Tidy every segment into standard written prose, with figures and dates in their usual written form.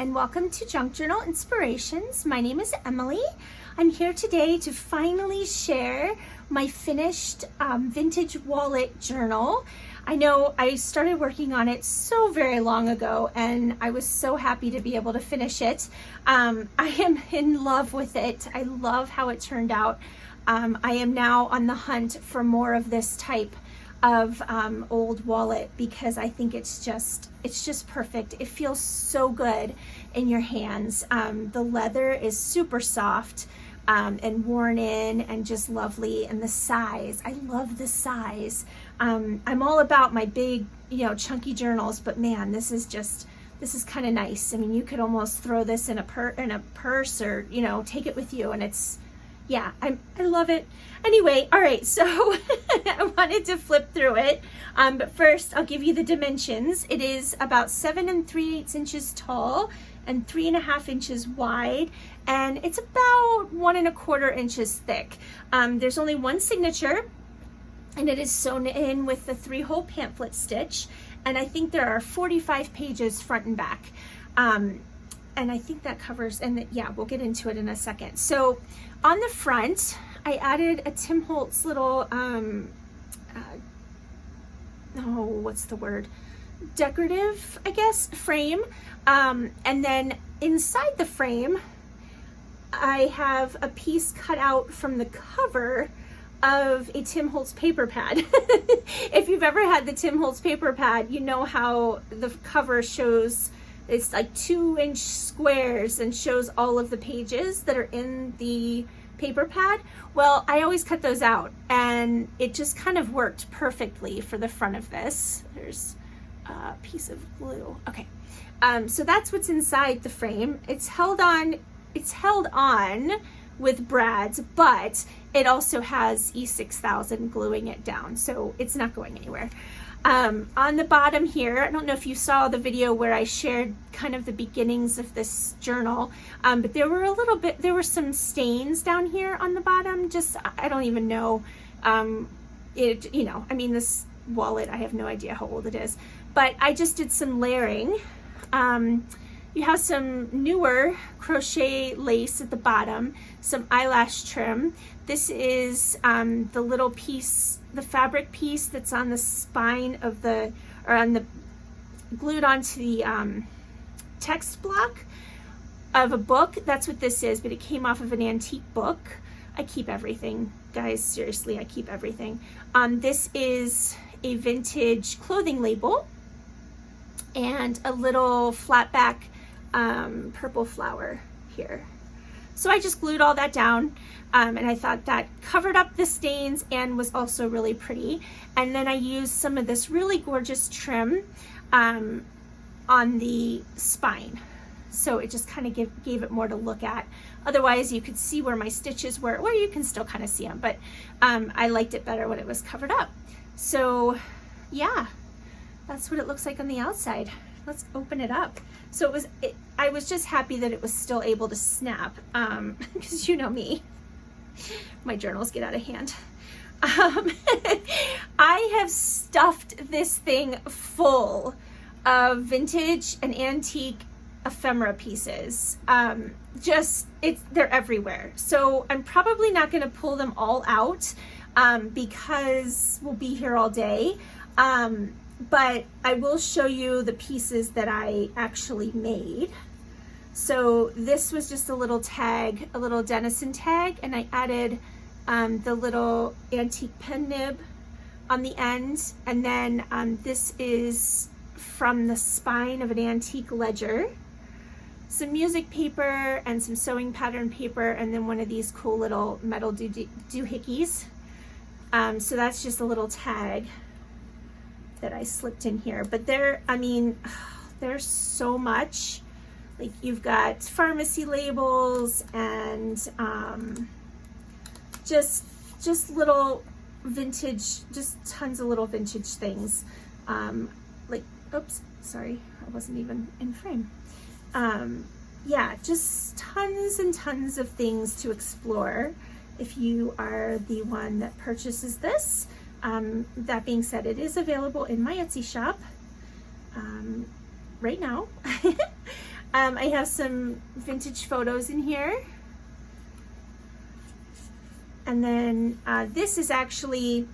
and welcome to Junk Journal Inspirations. My name is Emily. I'm here today to finally share my finished vintage wallet journal. I know I started working on it so very long ago and I was so happy to be able to finish it. I am in love with it. I love how it turned out. I am now on the hunt for more of this type of old wallet because I think it's just perfect. It feels so good in your hands. The leather is super soft and worn in and just lovely, and the size, I love the size. I'm all about my big, chunky journals, but man, this is kind of nice. I mean, you could almost throw this in a purse or take it with you, and it's, yeah, I love it. Anyway, all right, so I wanted to flip through it, but first I'll give you the dimensions. It is about 7 3/8 inches tall and 3.5 inches wide, and it's about 1 1/4 inches thick. There's only one signature, and it is sewn in with the 3-hole pamphlet stitch, and I think there are 45 pages front and back. And I think that covers, and yeah, we'll get into it in a second. So on the front, I added a Tim Holtz little, what's the word? Decorative, I guess, frame. And then inside the frame, I have a piece cut out from the cover of a Tim Holtz paper pad. If you've ever had the Tim Holtz paper pad, you know how the cover shows, it's like 2-inch squares and shows all of the pages that are in the paper pad. Well, I always cut those out, and it just kind of worked perfectly for the front of this. There's a piece of glue. Okay, so that's what's inside the frame. It's held on with brads, but it also has E6000 gluing it down, so it's not going anywhere. On the bottom here, I don't know if you saw the video where I shared kind of the beginnings of this journal, but there were some stains down here on the bottom. Just, I don't even know, I mean, this wallet, I have no idea how old it is, but I just did some layering. You have some newer crochet lace at the bottom, some eyelash trim. This is the little piece, the fabric piece that's on the spine of glued onto the text block of a book. That's what this is, but it came off of an antique book. I keep everything, guys, seriously, I keep everything. This is a vintage clothing label and a little flat back purple flower here. So I just glued all that down, and I thought that covered up the stains and was also really pretty. And then I used some of this really gorgeous trim on the spine, so it just kind of gave it more to look at. Otherwise, you could see where my stitches were, or you can still kind of see them, but I liked it better when it was covered up. So yeah, that's what it looks like on the outside. Let's open it up. So I was just happy that it was still able to snap, because you know me, my journals get out of hand. I have stuffed this thing full of vintage and antique ephemera pieces. They're everywhere. So I'm probably not going to pull them all out because we'll be here all day. But I will show you the pieces that I actually made. So this was just a little tag, a little Denison tag, and I added the little antique pen nib on the end. And then this is from the spine of an antique ledger, some music paper and some sewing pattern paper, and then one of these cool little metal doohickeys. So that's just a little tag that I slipped in here. But there's so much. Like, you've got pharmacy labels and just little vintage, just tons of little vintage things. Like, oops, sorry, I wasn't even in frame. Yeah, just tons and tons of things to explore if you are the one that purchases this. That being said, it is available in my Etsy shop right now. I have some vintage photos in here. And then this is actually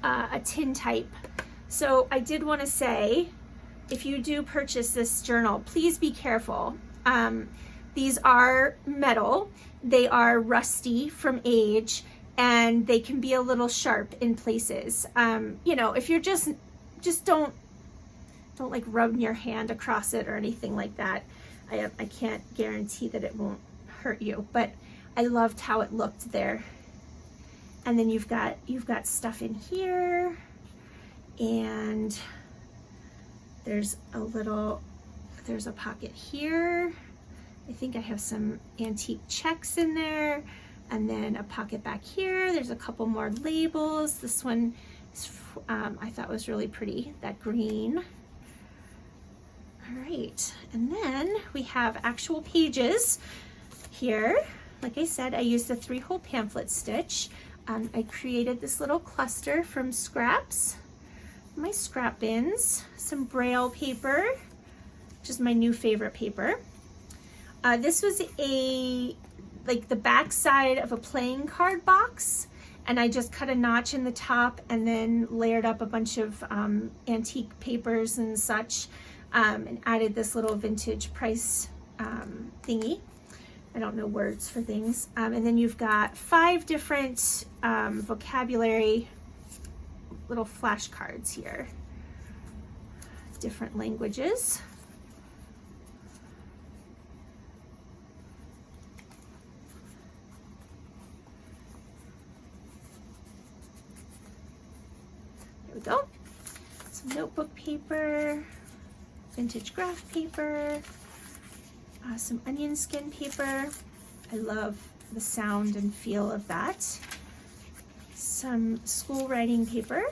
a tin type. So I did want to say, if you do purchase this journal, please be careful. These are metal. They are rusty from age, and they can be a little sharp in places. You know, if you're just don't like rub your hand across it or anything like that. I can't guarantee that it won't hurt you, but I loved how it looked there. And then you've got stuff in here, and there's a pocket here. I think I have some antique checks in there, and then a pocket back here. There's a couple more labels. This one is, I thought was really pretty, that green. All right, and then we have actual pages here. Like I said, I used a 3-hole pamphlet stitch. I created this little cluster from scraps, my scrap bins, some Braille paper, which is my new favorite paper. This was like the back side of a playing card box, and I just cut a notch in the top and then layered up a bunch of antique papers and such, and added this little vintage price thingy. I don't know words for things. And then you've got 5 different vocabulary little flashcards here, different languages. There we go. Some notebook paper, vintage graph paper, some onion skin paper. I love the sound and feel of that. Some school writing paper.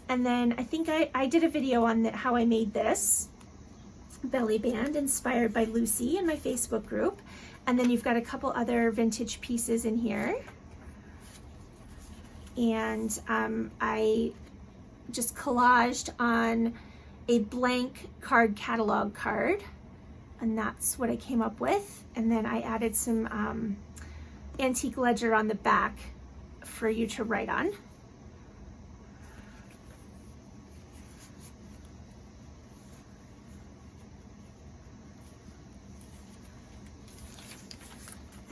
And then I think I did a video on how I made this belly band inspired by Lucy in my Facebook group. And then you've got a couple other vintage pieces in here. And I just collaged on a blank card catalog card. And that's what I came up with. And then I added some antique ledger on the back for you to write on.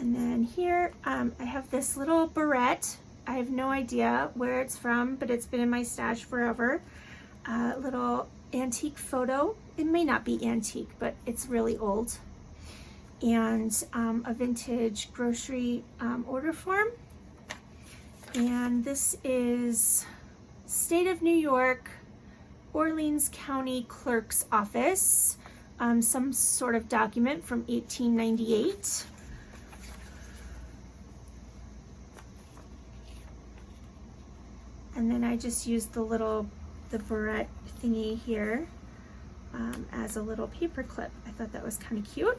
And then here I have this little barrette. I have no idea where it's from, but it's been in my stash forever. Little antique photo. It may not be antique, but it's really old. And a vintage grocery order form. And this is State of New York, Orleans County Clerk's Office, some sort of document from 1898. And then I just used the barrette thingy here as a little paper clip. I thought that was kind of cute,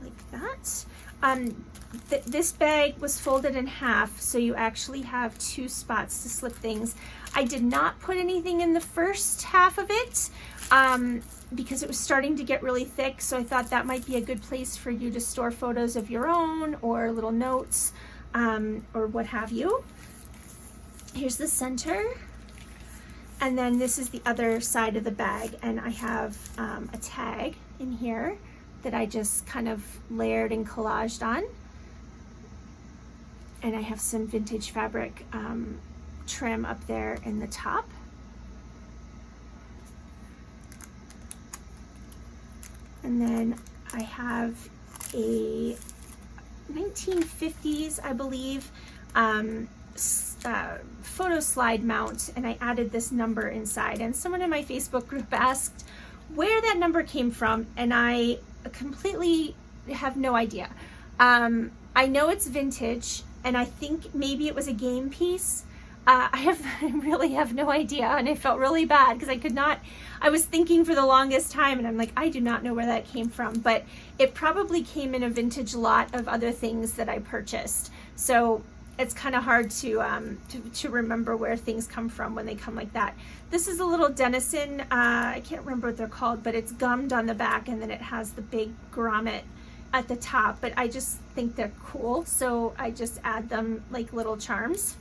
like that. This bag was folded in half, so you actually have 2 spots to slip things. I did not put anything in the first half of it because it was starting to get really thick, so I thought that might be a good place for you to store photos of your own or little notes or what have you. Here's the center. And then this is the other side of the bag, and I have a tag in here that I just kind of layered and collaged on. And I have some vintage fabric trim up there in the top. And then I have a 1950s, I believe, photo slide mount, and I added this number inside. And someone in my Facebook group asked where that number came from, and I completely have no idea. I know it's vintage, and I think maybe it was a game piece. I really have no idea, and I felt really bad because I was thinking for the longest time, and I'm like, I do not know where that came from, but it probably came in a vintage lot of other things that I purchased. So it's kind of hard to remember where things come from when they come like that. This is a little Denison, I can't remember what they're called, but it's gummed on the back, and then it has the big grommet at the top, but I just think they're cool, so I just add them like little charms.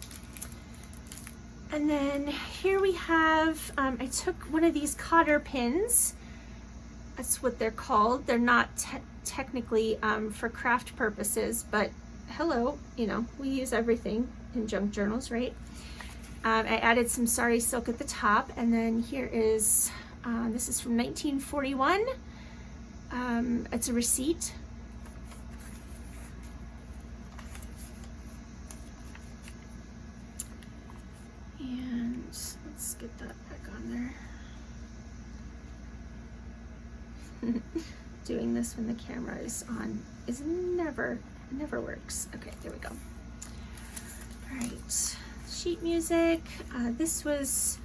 And then here we have, I took one of these cotter pins. That's what they're called. They're not technically for craft purposes, but hello, you know, we use everything in junk journals, right? I added some sari silk at the top, and then here is, this is from 1941. It's a receipt. And let's get that back on there. Doing this when the camera is on is never works. Okay, there we go. All right, sheet music. This was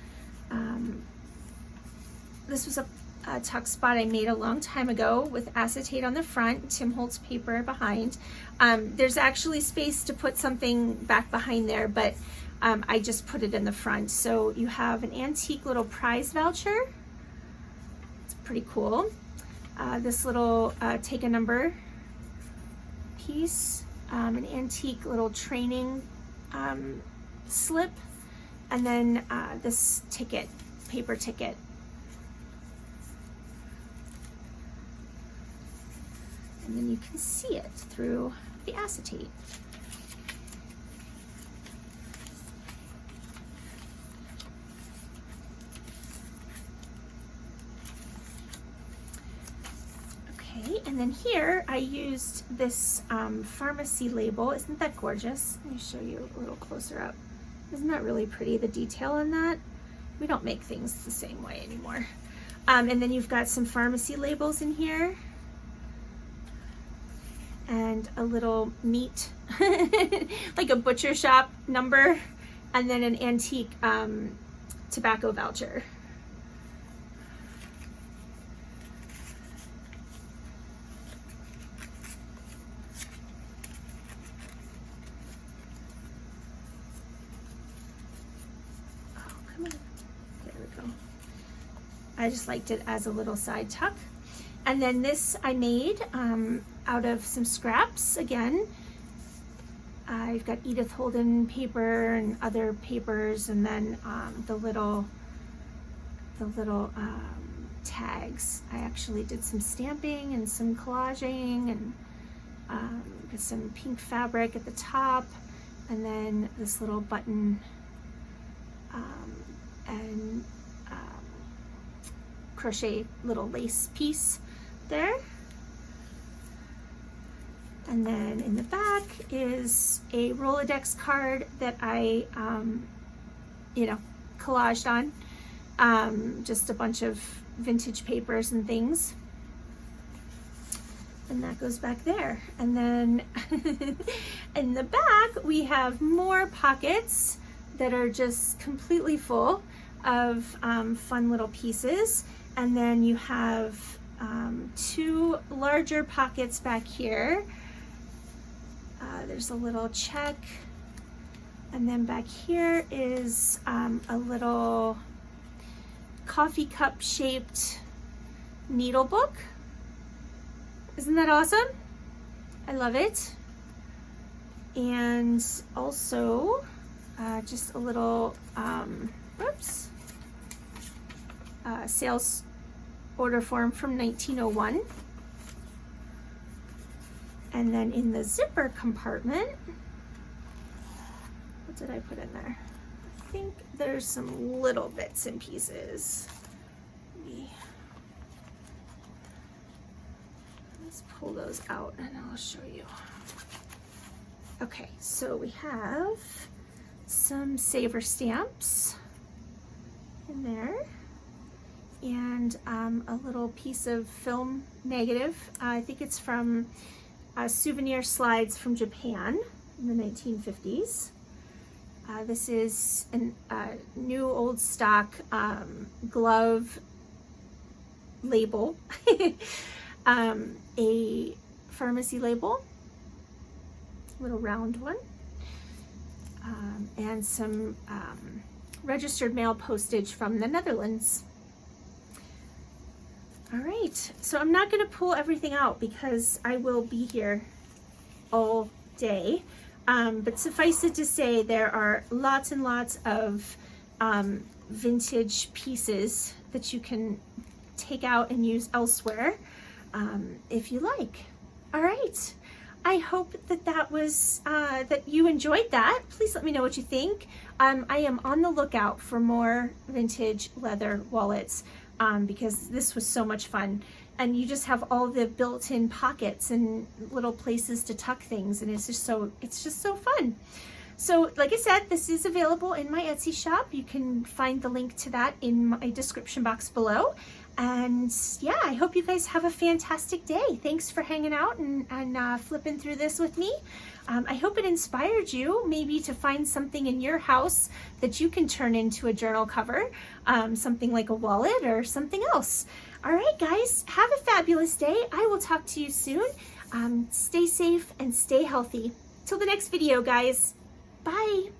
a tuck spot I made a long time ago with acetate on the front, Tim Holtz paper behind. There's actually space to put something back behind there, but I just put it in the front. So you have an antique little prize voucher. It's pretty cool. This little take a number piece, an antique little training slip, and then this ticket, paper ticket. And then you can see it through the acetate. And then here I used this pharmacy label. Isn't that gorgeous? Let me show you a little closer up. Isn't that really pretty, the detail on that? We don't make things the same way anymore. And then you've got some pharmacy labels in here, and a little meat, like a butcher shop number, and then an antique tobacco voucher. I just liked it as a little side tuck. And then this I made out of some scraps again. I've got Edith Holden paper and other papers, and then the little tags. I actually did some stamping and some collaging, and with some pink fabric at the top, and then this little button and crochet little lace piece there. And then in the back is a Rolodex card that I collaged on, just a bunch of vintage papers and things, and that goes back there. And then in the back we have more pockets that are just completely full of fun little pieces. And then you have two larger pockets back here. There's a little check, and then back here is a little coffee cup shaped needle book. Isn't that awesome? I love it. And also just a little sales order form from 1901. And then in the zipper compartment, what did I put in there? I think there's some little bits and pieces. Let's pull those out and I'll show you. Okay, so we have some saver stamps in there, and a little piece of film negative. I think it's from souvenir slides from Japan in the 1950s. This is a new old stock glove label, a pharmacy label, little round one. and some registered mail postage from the Netherlands. All right, so I'm not going to pull everything out because I will be here all day, but suffice it to say there are lots and lots of vintage pieces that you can take out and use elsewhere if you like. All right, I hope that that was that you enjoyed that. Please let me know what you think. I am on the lookout for more vintage leather wallets because this was so much fun, and you just have all the built-in pockets and little places to tuck things, and it's just so fun. So like I said, this is available in my Etsy shop. You can find the link to that in my description box below. And yeah, I hope you guys have a fantastic day. Thanks for hanging out and flipping through this with me. I hope it inspired you maybe to find something in your house that you can turn into a journal cover, something like a wallet or something else. All right, guys, have a fabulous day. I will talk to you soon. Stay safe and stay healthy. Till the next video, guys. Bye.